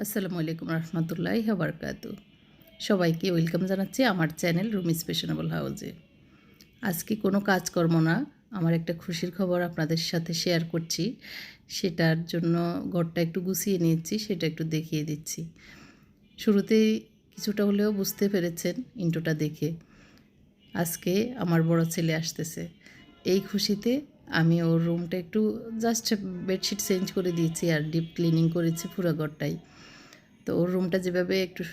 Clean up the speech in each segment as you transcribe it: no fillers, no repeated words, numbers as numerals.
আসসালামু আলাইকুম রহমতুল্লাহি ওয়া বারাকাতু। সবাইকে ওয়েলকাম জানাচ্ছি আমার চ্যানেল রুমিস ফ্যাশনেবল হাউসে। আজকে কোনো কাজকর্ম না, আমার একটা খুশির খবর আপনাদের সাথে শেয়ার করছি। সেটার জন্য ঘরটা একটু গুছিয়ে নিয়েছি, সেটা একটু দেখিয়ে দিচ্ছি। শুরুতেই কিছুটা হলেও বুঝতে পেরেছেন ইন্ট্রোটা দেখে। আজকে আমার বড় ছেলে আসতেছে। এই খুশিতে আমি ওর রুমটা একটু জাস্ট বেডশিট চেঞ্জ করে দিয়েছি আর ডিপ ক্লিনিং করেছি পুরো ঘরটাই। তো ওর রুমটা যেভাবে একটু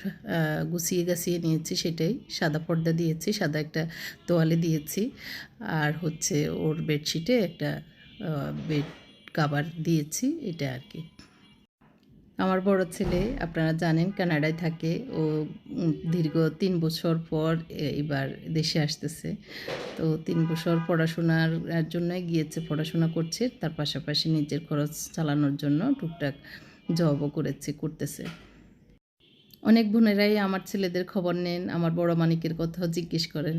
গুছিয়ে গাছিয়ে নিয়েছি সেটাই। সাদা পর্দা দিয়েছি, সাদা একটা তোয়ালে দিয়েছি, আর হচ্ছে ওর বেডশিটে একটা বেড কাভার দিয়েছি, এটা আর কি। আমার বড় ছেলে আপনারা জানেন কানাডায় থাকে। ও দীর্ঘ ৩ বছর পর এবার দেশে আসতেছে। তো ৩ বছর পড়াশোনার জন্যই গিয়েছে, পড়াশোনা করছে, তার পাশাপাশি নিজের খরচ চালানোর জন্য টুকটাক জবও করতেছে। অনেক বোনেরাই আমার ছেলেদের খবর নেন, আমার বড় মানিকের কথাও জিজ্ঞেস করেন।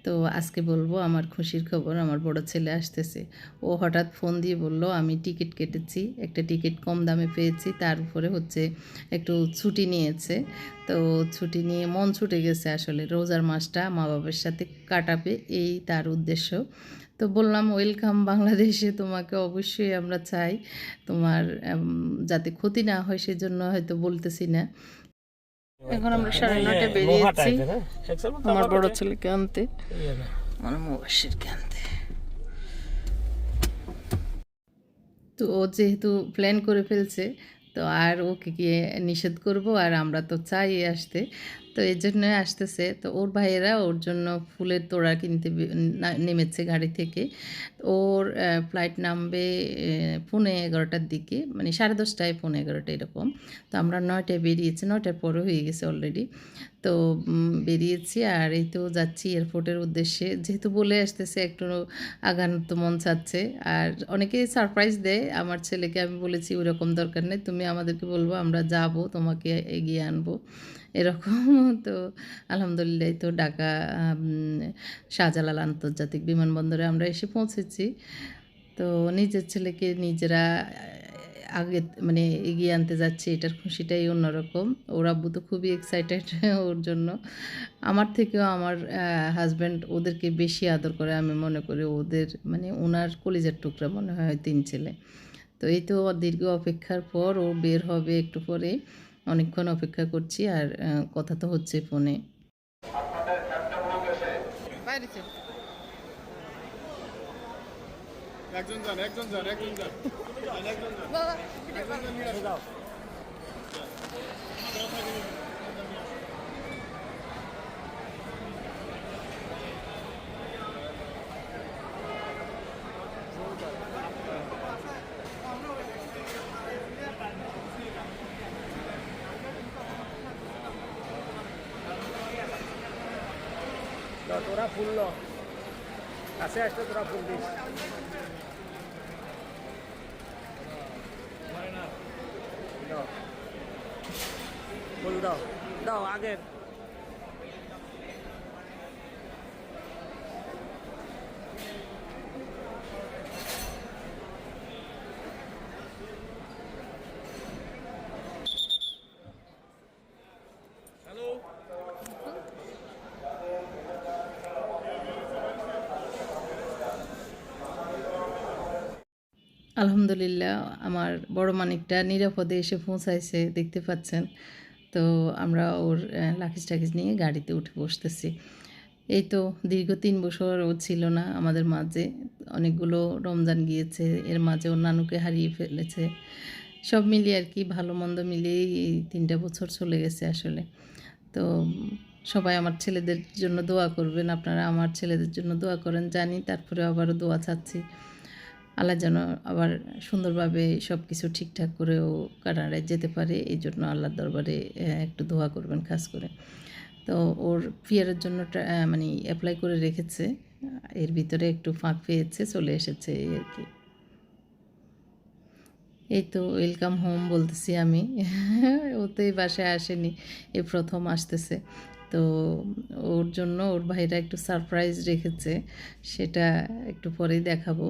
তো আজকে বলবো আমার খুশির খবর, আমার বড় ছেলে আসতেছে। ও হঠাৎ ফোন দিয়ে বলল, আমি টিকিট কেটেছি, একটা টিকিট কম দামে পেয়েছি, তার উপরে হচ্ছে একটু ছুটি নিয়েছে। তো ছুটি নিয়ে মন ছুটে গেছে, আসলে রোজার মাসটা মা বাবার সাথে কাটাবে, এই তার উদ্দেশ্য। তো বললাম ওয়েলকাম বাংলাদেশে, তোমাকে অবশ্যই আমরা চাই, তোমার যাতে ক্ষতি না হয় সেজন্য হয়তো বলতেছি না। এখন আমরা 9:30 বেরিয়েছি আমার বড় ছেলেকে আনতে, আমার মুবাশশিরকে আনতে। তো ও যেহেতু প্ল্যান করে ফেলছে, তো আর ওকে গিয়ে নিষেধ করব, আর আমরা তো চাই আসতে, তো এই জন্যই আসতেছে। তো ওর ভাইয়েরা ওর জন্য ফুলের তোড়া কিনতে নেমেছে গাড়ি থেকে। ওর ফ্লাইট নামবে পৌনে 11টার দিকে, মানে 10:30টায়, পৌনে 11টা এরকম। তো আমরা 9টায় বেরিয়েছি, 9টার পরে হয়ে গেছে অলরেডি। তো বেরিয়েছি আর এই তো যাচ্ছি এয়ারপোর্টের উদ্দেশ্যে। যেহেতু বলে আসতেছে একটু আগানো তো মন চাচ্ছে। আর অনেকেই সারপ্রাইজ দেয় আমার ছেলেকে, আমি বলেছি ওরকম দরকার নেই, তুমি আমাদেরকে বলবো, আমরা যাব, তোমাকে এগিয়ে আনবো, এরকম। তো আলহামদুলিল্লাহ, তো ঢাকা শাহজালাল আন্তর্জাতিক বিমানবন্দরে আমরা এসে পৌঁছেছি। তো নিজের ছেলেকে নিজেরা আগে মানে এগিয়ে আনতে যাচ্ছি, এটার খুশিটাই অন্যরকম। ওর আব্বু তো খুবই এক্সাইটেড ওর জন্য। আমার থেকেও আমার হাসব্যান্ড ওদেরকে বেশি আদর করে, আমি মনে করি ওদের মানে ওনার কলিজার টুকরা মনে হয় ৩ ছেলে। তো এই তো দীর্ঘ অপেক্ষার পর ও বের হবে একটু পরে। অনেকক্ষণ অপেক্ষা করছি, আর কথা তো হচ্ছে ফোনে। বাইরে চল। একজন যান, একজন যান, একজন যান, একজন যান, বাবা একজন যান, নিয়ে আসো। তোরা ফুল কাছে আসলে তোরা ফুল দিস, ফুল দাও, দাও আগের। আলহামদুলিল্লাহ, আমার বড় মানিকটা নিরাপদে এসে পৌঁছাইছে, দেখতে পাচ্ছেন। তো আমরা ওর লাগেজ-টাগেজ নিয়ে গাড়িতে উঠে বসতেছি। এই তো দীর্ঘ ৩ বছর ও ছিল না আমাদের মাঝে। অনেকগুলো রমজান গিয়েছে, এর মাঝে ওর নানুকে হারিয়ে ফেলেছে। সব মিলিয়ে আর কি, ভালো মন্দ মিলিয়েই এই ৩টা বছর চলে গেছে আসলে। তো সবাই আমার ছেলেদের জন্য দোয়া করবেন, আপনারা আমার ছেলেদের জন্য দোয়া করেন জানি, তারপরেও আবারও দোয়া চাচ্ছি। আল্লাহ যেন আবার সুন্দরভাবে সব কিছু ঠিকঠাক করেও কানাডায় যেতে পারে, এই জন্য আল্লাহর দরবারে একটু দোয়া করবেন খাস করে। তো ওর পিয়ারের জন্য মানে অ্যাপ্লাই করে রেখেছে, এর ভিতরে একটু ফাঁক পেয়েছে, চলে এসেছে এই আর কি। এই তো ওয়েলকাম হোম বলতেছি আমি। ও তো এই বাসায় আসেনি, এই প্রথম আসতেছে। তো ওর জন্য ওর ভাইরা একটু সারপ্রাইজ রেখেছে, সেটা একটু পরেই দেখাবো।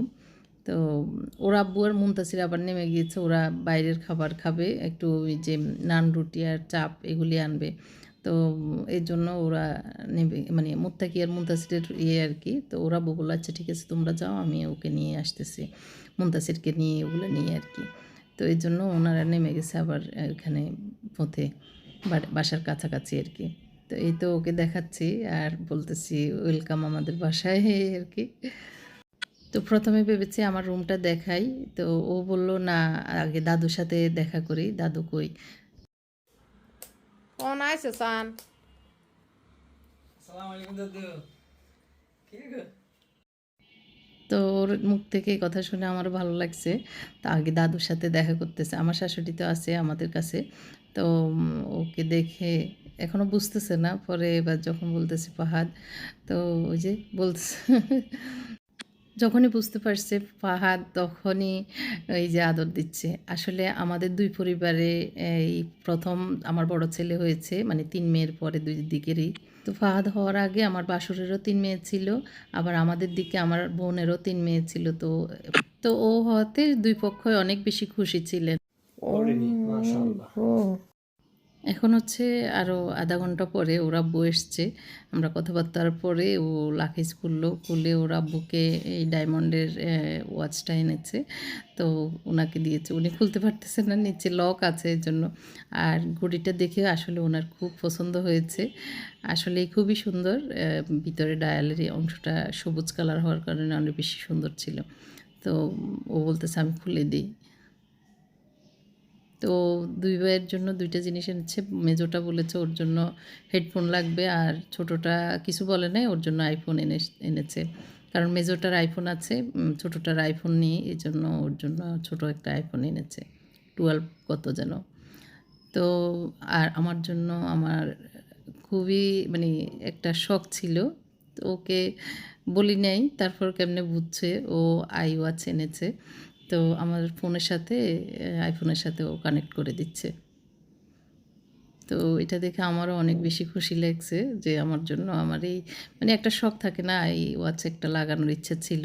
তো ওরা আব্বু আর মুনতাসির আবার নেমে গিয়েছে, ওরা বাইরের খাবার খাবে, একটু ওই যে নান রুটি আর চাপ এগুলি আনবে। তো এর জন্য ওরা নেবে, মানে মুত্তাকি আর মুনতাসিরের আর কি। তো ওরা আব্বু বলল আচ্ছা ঠিক আছে তোমরা যাও, আমি ওকে নিয়ে আসতেছি, মুনতাসিরকে নিয়ে ওগুলো নিয়ে আর কি। তো এই জন্য ওনারা নেমে গেছে আবার এখানে পথে, বাসার কাছাকাছি আর কি। তো এই তো ওকে দেখাচ্ছি আর বলতেছি ওয়েলকাম আমাদের বাসায় আর কি। তো প্রথমে ভেবেছি আমার রুমটা দেখাই, তো ও বলল না আগে দাদুর সাথে দেখা করি, দাদু কই। কোন আইছে সান? আসসালামু আলাইকুম দাদু। কি গো? তো ওর মুখ থেকে এই কথা শুনে আমারও ভালো লাগছে। তো আগে দাদুর সাথে দেখা করতেছে, আমার শাশুড়ি তো আছে আমাদের কাছে। তো ওকে দেখে এখনও বুঝতেছে না, পরে এবার যখন বলতেছে ফাহাদ, তো ওই যে বলতেছে যখনই বুঝতে পারছে ফাহাদ, তখনই এই যে আদর দিচ্ছে। আসলে আমাদের দুই পরিবারে এই প্রথম আমার বড় ছেলে হয়েছে, মানে ৩ মেয়ের পরে দুই দিকেরই। তো ফাহাদ হওয়ার আগে আমার বাসুরেরও ৩ মেয়ে ছিল, আবার আমাদের দিকে আমার বোনেরও 3 মেয়ে ছিল। তো তো ও হওয়াতে দুই পক্ষই অনেক বেশি খুশি ছিলেন। করেনি মাশাআল্লাহ। এখন হচ্ছে আরও আধা ঘন্টা পরে ওর আব্বু এসছে, আমরা কথাবার্তার পরে ও লাকিজ খুললো, খুলে ওর আব্বুকে এই ডায়মন্ডের ওয়াচটা এনেছে। তো ওনাকে দিয়েছে, উনি খুলতে পারতেছে না, নিচে লক আছে এর জন্য। আর ঘড়িটা দেখে আসলে ওনার খুব পছন্দ হয়েছে, আসলে খুবই সুন্দর। ভিতরে ডায়ালের এই অংশটা সবুজ কালার হওয়ার কারণে অনেক বেশি সুন্দর ছিল। তো ও বলতেছে আমি খুলে দিই। তো দুই ভাইয়ের জন্য দুইটা জিনিস এনেছে। মেজোটা বলেছে ওর জন্য হেডফোন লাগবে, আর ছোটোটা কিছু বলে নাই, ওর জন্য আইফোন এনেছে। কারণ মেজোটার আইফোন আছে, ছোটোটার আইফোন নেই, এই জন্য ওর জন্য ছোটো একটা আইফোন এনেছে, 12 কত যেন। তো আর আমার জন্য আমার খুবই মানে একটা শখ ছিল, তো ওকে বলি নাই, তারপর কেমনে বুঝছে, ও আই ওয়াচ এনেছে। তো আমার ফোনের সাথে আইফোনের সাথে ও কানেক্ট করে দিচ্ছে। তো এটা দেখে আমারও অনেক বেশি খুশি লাগছে যে আমার জন্য আমার এই মানে একটা শখ থাকে না, এই ওয়াচ একটা লাগানোর ইচ্ছা ছিল।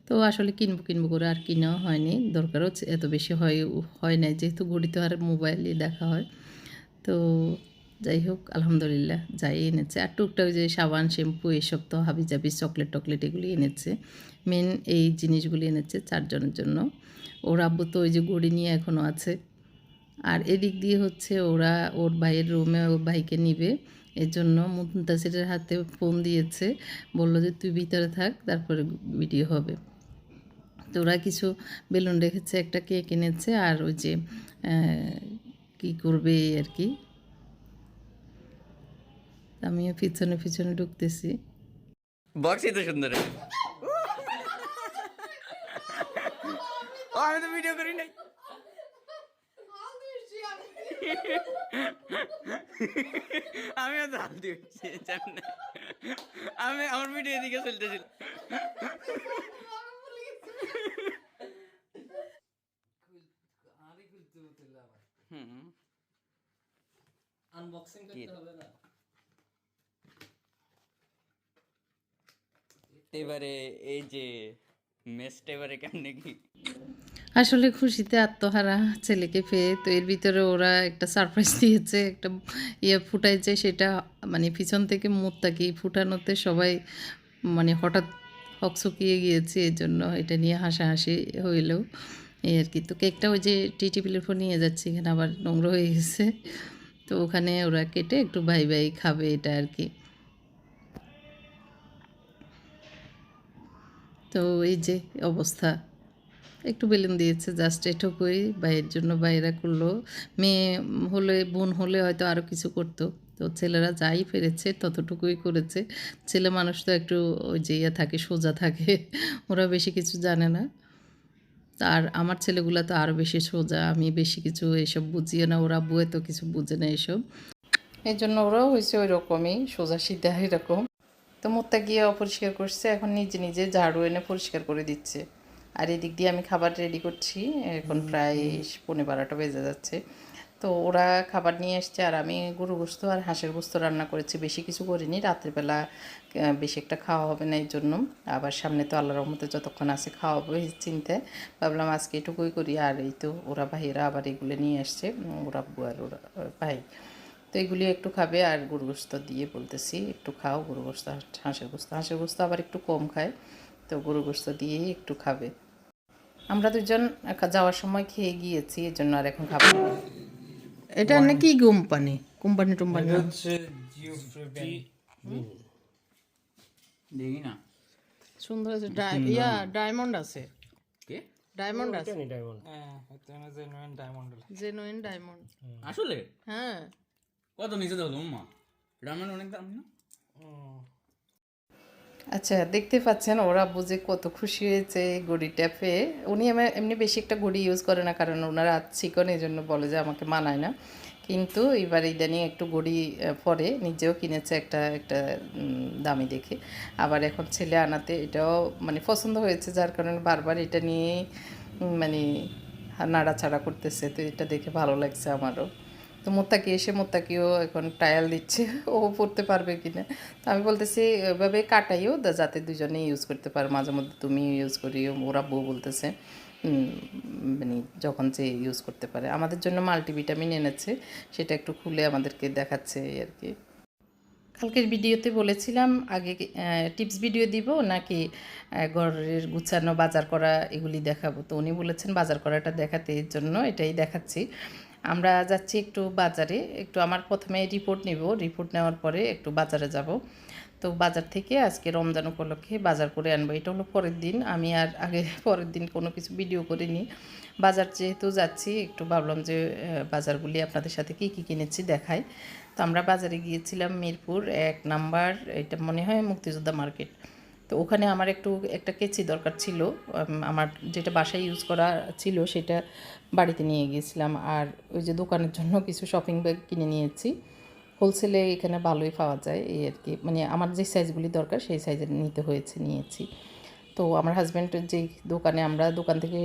তো আসলে কিনবো করে আর কিনাও হয়নি, দরকারও এত বেশি হয় নাই, যেহেতু ঘড়ি তো আর মোবাইলে দেখা হয়। তো যাই হোক আলহামদুলিল্লাহ যাই এনেছে, আর টুকটাক যে সাবান শ্যাম্পু এইসব তো হাবিজাবি চকলেট টকলেট এগুলি এনেছে। মেন এই জিনিসগুলি এনেছে 4 জনের জন্য। ওর আব্বু তো ওই যে ঘড়ি নিয়ে এখনও আছে। আর এদিক দিয়ে হচ্ছে ওরা ওর ভাইয়ের রুমে ওর ভাইকে নিবে, এর জন্য মুনতাসিরের হাতে ফোন দিয়েছে, বলল যে তুই ভিতরে থাক, তারপরে ভিডিও হবে। তো ওরা কিছু বেলুন রেখেছে, একটা কেক এনেছে, আর ওই যে কী করবে আর কি। আমিও পিছনে পিছনে ঢুকতেছি। বক্সই তো সুন্দর। ও আমি তো ভিডিও করি নাই। আমিও তো হাত দিয়েছি সামনে। আমি আমার ভিডিও এদিকে চলতেছিল। হুম আনবক্সিং করতে হবে না? এবারে এই যে মেসটা এবারে কেমনে কি? আসলে খুশিতে আত্মহারা ছেলেকে পেয়ে। তো এর ভিতরে ওরা একটা সারপ্রাইজ দিয়েছে, একটা ফুটাইছে, সেটা মানে পিছন থেকে মুত্তাকি ফুটানোতে সবাই মানে হঠাৎ হকচকিয়ে গিয়েছে, এর জন্য এটা নিয়ে হাসাহাসি হইলেও এই আর কি। তো কেকটা ওই যে টেবিলের উপর নিয়ে যাচ্ছে, এখানে আবার নোংরা হয়ে গেছে, তো ওখানে ওরা কেটে একটু ভাই ভাই খাবে এটা আর কি। তো এই যে অবস্থা, একটু বেলুন দিয়েছে জাস্ট এটুকুই, ভাইয়ের জন্য ভাইয়েরা করলো। মেয়ে হলে বোন হলে হয়তো আরও কিছু করতো, তো ছেলেরা যাই পেরেছে ততটুকুই করেছে। ছেলে মানুষ তো একটু ওই যে থাকে, সোজা থাকে, ওরা বেশি কিছু জানে না। আর আমার ছেলেগুলো তো আরও বেশি সোজা, আমি বেশি কিছু এসব বুঝিও না, ওরা বুয়ে তো কিছু বুঝে না এসব, এই জন্য ওরাও হয়েছে ওই রকমই সোজা সিধা এরকম। তো মুত্তা গিয়ে অপরিষ্কার করছে, এখন নিজে নিজে ঝাড়ু এনে পরিষ্কার করে দিচ্ছে। আর এদিক দিয়ে আমি খাবার রেডি করছি, এখন প্রায় 12:15 বেজে যাচ্ছে। তো ওরা খাবার নিয়ে এসছে আর আমি গরু গোস্ত আর হাঁসের গোস্ত রান্না করেছি, বেশি কিছু করিনি। রাত্রিবেলা বেশি একটা খাওয়া হবে না, এই জন্য। আবার সামনে তো আল্লাহর রহমতে যতক্ষণ আছে খাওয়াবো এই চিন্তায় ভাবলাম আজকে এটুকুই করি। আর এই তো ওরা ভাইয়েরা আবার এগুলো নিয়ে আসছে, ওরা আব্বু আর ওরা ভাই, তো এগুলি একটু খাবে। আর গরু গোস্ত দিয়ে বলতেছি একটু খাও গরু গোস্ত, হাঁসের গোস্ত আবার একটু কম খায়, তো গরু গোস্ত দিয়েই একটু খাবে। আমরা দুজন যাওয়ার সময় খেয়ে গিয়েছি, এই জন্য আর এখন খাবো না। এটা নাকি কোম্পানি কোম্পানি হচ্ছে জিও ফ্রি দেখি না সুন্দর আছে। ডায়মন্ড আছে, কে ডায়মন্ড আছে, ডায়মন্ড জেনুইন ডায়মন্ড। আসলে হ্যাঁ, কত নিচে দাও মা, রামের অনেক দাম না। আচ্ছা দেখতে পাচ্ছেন ওরা বুঝে কত খুশি হয়েছে এই ঘড়িটা পেয়ে। উনি এমনি বেশি একটা ঘড়ি ইউজ করে না, কারণ ওনারা চিকন, এই জন্য বলে যে আমাকে মানায় না। কিন্তু এবার ইদানিং একটু ঘড়ি পরে, নিজেও কিনেছে একটা একটা দামি দেখে। আবার এখন ছেলে আনাতে এটাও মানে পছন্দ হয়েছে, যার কারণে বারবার এটা নিয়ে মানে নাড়াচাড়া করতেছে। তো এটা দেখে ভালো লাগছে আমারও। তো মোত্তাকি এসে মোত্তাকিও এখন ট্রায়াল দিচ্ছে ও পড়তে পারবে কিনা। তো আমি বলতেছি ওইভাবে কাটাইও যাতে দুজনেই ইউজ করতে পারো, মাঝে মধ্যে তুমি ইউজ করিও। ওরা বউ বলতেছে মানে যখন যে ইউজ করতে পারে। আমাদের জন্য মাল্টিভিটামিন এনেছে, সেটা একটু খুলে আমাদেরকে দেখাচ্ছে এই আর কি। কালকের ভিডিওতে বলেছিলাম আগে টিপস ভিডিও দিব নাকি ঘরের গুছানো বাজার করা এগুলি দেখাবো, তো উনি বলেছেন বাজার করাটা দেখাতে, এর জন্য এটাই দেখাচ্ছি। আমরা যাচ্ছি একটু বাজারে, একটু আমার প্রথমে রিপোর্ট নিব, রিপোর্ট নেওয়ার পরে একটু বাজারে যাব। তো বাজার থেকে আজকে রমজান উপলক্ষে বাজার করে আনবো। এটা হলো পরের দিন, আমি আর আগে পরের দিন কোনো কিছু ভিডিও করিনি। বাজার যেহেতু যাচ্ছি একটু ভাবলাম যে বাজারগুলি আপনাদের সাথে কী কী কিনেছি দেখাই। তো আমরা বাজারে গিয়েছিলাম মিরপুর 1 নাম্বার, এটা মনে হয় মুক্তিযোদ্ধা মার্কেট। তো ওখানে আমার একটা কেচি দরকার ছিল, আমার যেটা বাসায় ইউজ করা ছিল সেটা বাড়িতে নিয়ে গিয়েছিলাম। আর ওই যে দোকানের জন্য কিছু শপিং ব্যাগ কিনে নিয়েছি। হোলসেলে এখানে ভালোই পাওয়া যায় এই আর কি, মানে আমার যে সাইজগুলি দরকার সেই সাইজের নিয়েছি। তো আমার হাজব্যান্ডের যেই দোকানে, আমরা দোকান থেকে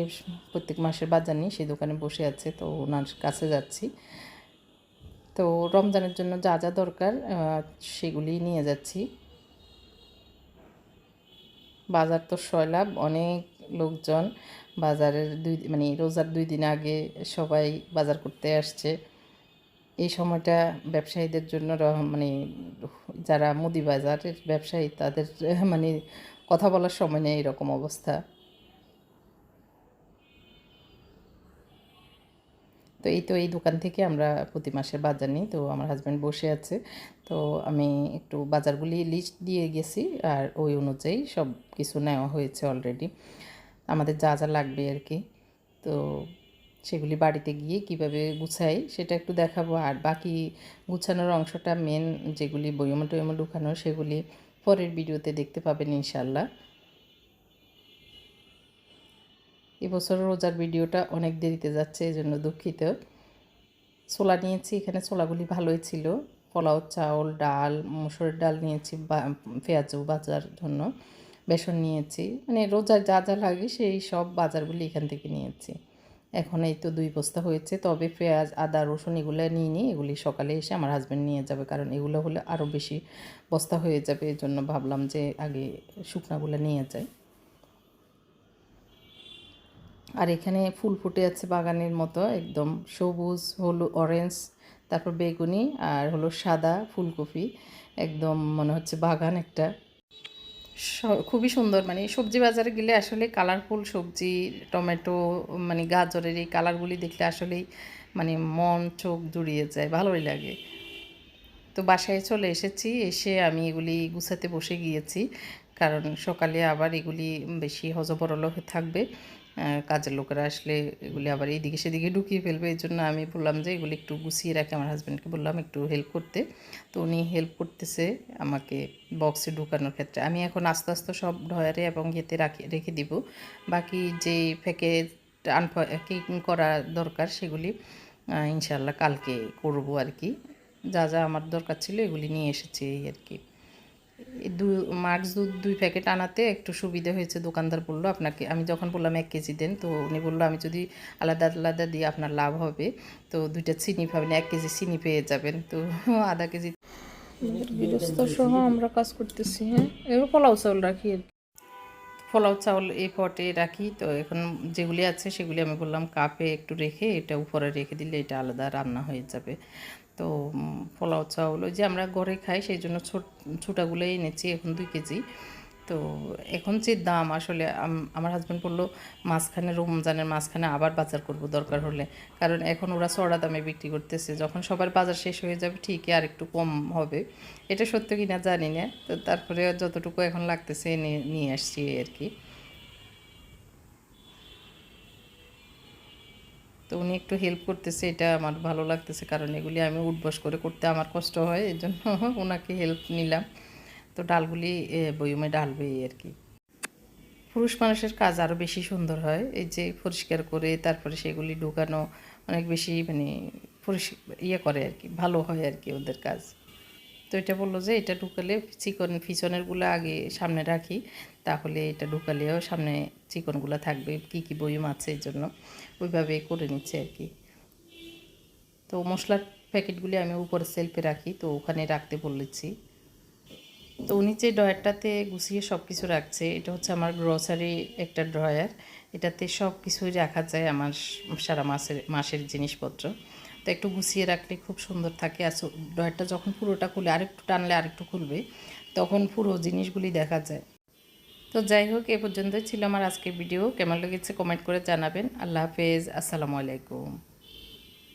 প্রত্যেক মাসের বাজার নিই, সেই দোকানে বসে আছে, তো ওনার কাছে যাচ্ছি। তো রমজানের জন্য যা যা দরকার সেগুলি নিয়ে যাচ্ছি। বাজার তো সয়লাভ, অনেক লোকজন বাজারের মানে রোজার 2 দিন আগে সবাই বাজার করতে আসছে। এই সময়টা ব্যবসায়ীদের জন্য মানে যারা মুদি বাজারের ব্যবসায়ী তাদের মানে কথা বলার সময় নেই, এরকম অবস্থা। তো এই দোকান থেকে আমরা প্রতি মাসে বাজার নিই। তো আমার হাজব্যান্ড বসে আছে, তো আমি একটু বাজারগুলি লিস্ট দিয়ে গেছি, আর ওই অনুযায়ী সব কিছু নেওয়া হয়েছে অলরেডি, আমাদের যা যা লাগবে আর কি। তো সেগুলি বাড়িতে গিয়ে কিভাবে গুছাই সেটা একটু দেখাবো। আর বাকি গুছানোর অংশটা মেন যেগুলি বয়মে টয়মে ঢুকানো, সেগুলি পরের ভিডিওতে দেখতে পাবেন ইনশাল্লাহ। এবছর রোজার ভিডিওটা অনেক দেরিতে যাচ্ছে, এই জন্য দুঃখিত। ছোলা নিয়েছি, এখানে ছোলাগুলি ভালোই ছিল। পোলাও চাউল, ডাল, মসুরের ডাল নিয়েছি পেঁয়াজু বাজার জন্য, বেসন নিয়েছি, মানে রোজার যা যা লাগে সেই সব বাজারগুলি এখান থেকে নিয়েছি। এখন এই তো 2 বস্তা হয়েছে, তবে পেঁয়াজ, আদা, রসুন এগুলো নিই, এগুলি সকালে এসে আমার হাজব্যান্ড নিয়ে যাবে, কারণ এগুলো হলে আরও বেশি বস্তা হয়ে যাবে, এই জন্য ভাবলাম যে আগে শুকনাগুলো নিয়ে যাই। আর এখানে ফুল ফুটে আছে বাগানের মতো, একদম সবুজ, হলুদ, অরেঞ্জ, তারপর বেগুনি, আর হলো সাদা ফুলকপি, একদম মনে হচ্ছে বাগান একটা। খুবই সুন্দর, মানে সবজি বাজারে গেলে আসলে কালারফুল সবজি, টমেটো, মানে গাজরের এই কালারগুলি দেখলে আসলেই মানে মন চোখ জুড়িয়ে যায়, ভালোই লাগে। তো বাসায় চলে এসেছি, এসে আমি এগুলি গুছাতে বসে গিয়েছি, কারণ সকালে আবার এগুলি বেশি হজবরল থাকবে, কাজের লোকেরা আসলে এগুলি আবার এইদিকে সেদিকে ঢুকিয়ে ফেলবে। এই জন্য আমি বললাম যে এগুলি একটু গুছিয়ে রাখি, আমার হাজব্যান্ডকে বললাম একটু হেল্প করতে, তো উনি হেল্প করতেছে আমাকে বক্সে ঢুকানোর ক্ষেত্রে। আমি এখন আস্তে আস্তে সব ড্রয়ারে এবং ইয়েতে রেখে দিব। বাকি যে প্যাকেজ আনপ্যাকিং করা দরকার সেগুলি ইনশাল্লাহ কালকে করব আর কি। যা যা আমার দরকার ছিল এগুলি নিয়ে এসেছি এই আর কি। মার্কস দুধ 2 প্যাকেট আনাতে একটু সুবিধা হয়েছে। দোকানদার বললো আপনাকে, আমি যখন বললাম 1 কেজি দেন, তো উনি বললো আমি যদি আলাদা আলাদা দিই আপনার লাভ হবে, তো 2টা চিনি পাবেন, 1 কেজি চিনি পেয়ে যাবেন। তো আধা কেজি গৃহস্থ সহ আমরা কাজ করতেছি। হ্যাঁ, এবার পোলাও চাউল রাখি আর কি। পোলাও চাউল এই পটে রাখি। তো এখন যেগুলি আছে সেগুলি আমি বললাম কাপে একটু রেখে এটা উপরে রেখে দিলে এটা আলাদা রান্না হয়ে যাবে। তো পোলাও চাউল ওই যে আমরা ঘরে খাই সেই জন্য ছোটাগুলোই এনেছি এখন 2 কেজি। তো এখন যে দাম আসলে আমার হাজব্যান্ড বললো মাঝখানে রমজানের মাঝখানে আবার বাজার করব দরকার হলে, কারণ এখন ওরা চড়া দামে বিক্রি করতেছে, যখন সবার বাজার শেষ হয়ে যাবে ঠিকই আর একটু কম হবে। এটা সত্য কিনা জানি না, তো তারপরে যতটুকু এখন লাগতেছে নিয়ে আসছি আর কি। তো উনি একটু হেল্প করতেছে, এটা আমার ভালো লাগতেছে, কারণ এগুলি আমি উঠবস করে করতে আমার কষ্ট হয়, এই জন্য ওনাকে হেল্প নিলাম। তো ডালগুলি বয়মে ডালবে আর কি। পুরুষ মানুষের কাজ আরও বেশি সুন্দর হয়, এই যে পরিষ্কার করে তারপরে সেগুলি ঢুকানো অনেক বেশি মানে ইয়ে করে আর কি, ভালো হয় আর কি ওদের কাজ। তো এটা বললো যে এটা ঢুকালে পিছনেরগুলো আগে সামনে রাখি, তাহলে এটা ঢুকালেও সামনে চিকনগুলো থাকবে, কি কি বয়ম আছে এই জন্য ওইভাবে করে নিচ্ছে আর কি। তো মশলার প্যাকেটগুলি আমি উপরে সেলফে রাখি, তো ওখানে রাখতে বলেছি। তো উনি যে ড্রয়ারটাতে গুছিয়ে সব কিছু রাখছে, এটা হচ্ছে আমার গ্রসারি একটা ড্রয়ার। এটাতে সব কিছুই রাখা যায় আমার সারা মাসের জিনিসপত্র। তো একটু গুছিয়ে রাখলে খুব সুন্দর থাকে। আর ড্রয়ারটা যখন পুরোটা খুলে আরেকটু টানলে আরেকটু খুলবে, তখন পুরো জিনিসগুলি দেখা যায়। তো যাই হোক, এ পর্যন্তই ছিল আমার আজকের ভিডিও। কেমন লেগেছে কমেন্ট করে জানাবেন। আল্লাহ হাফেজ, আসসালামু আলাইকুম।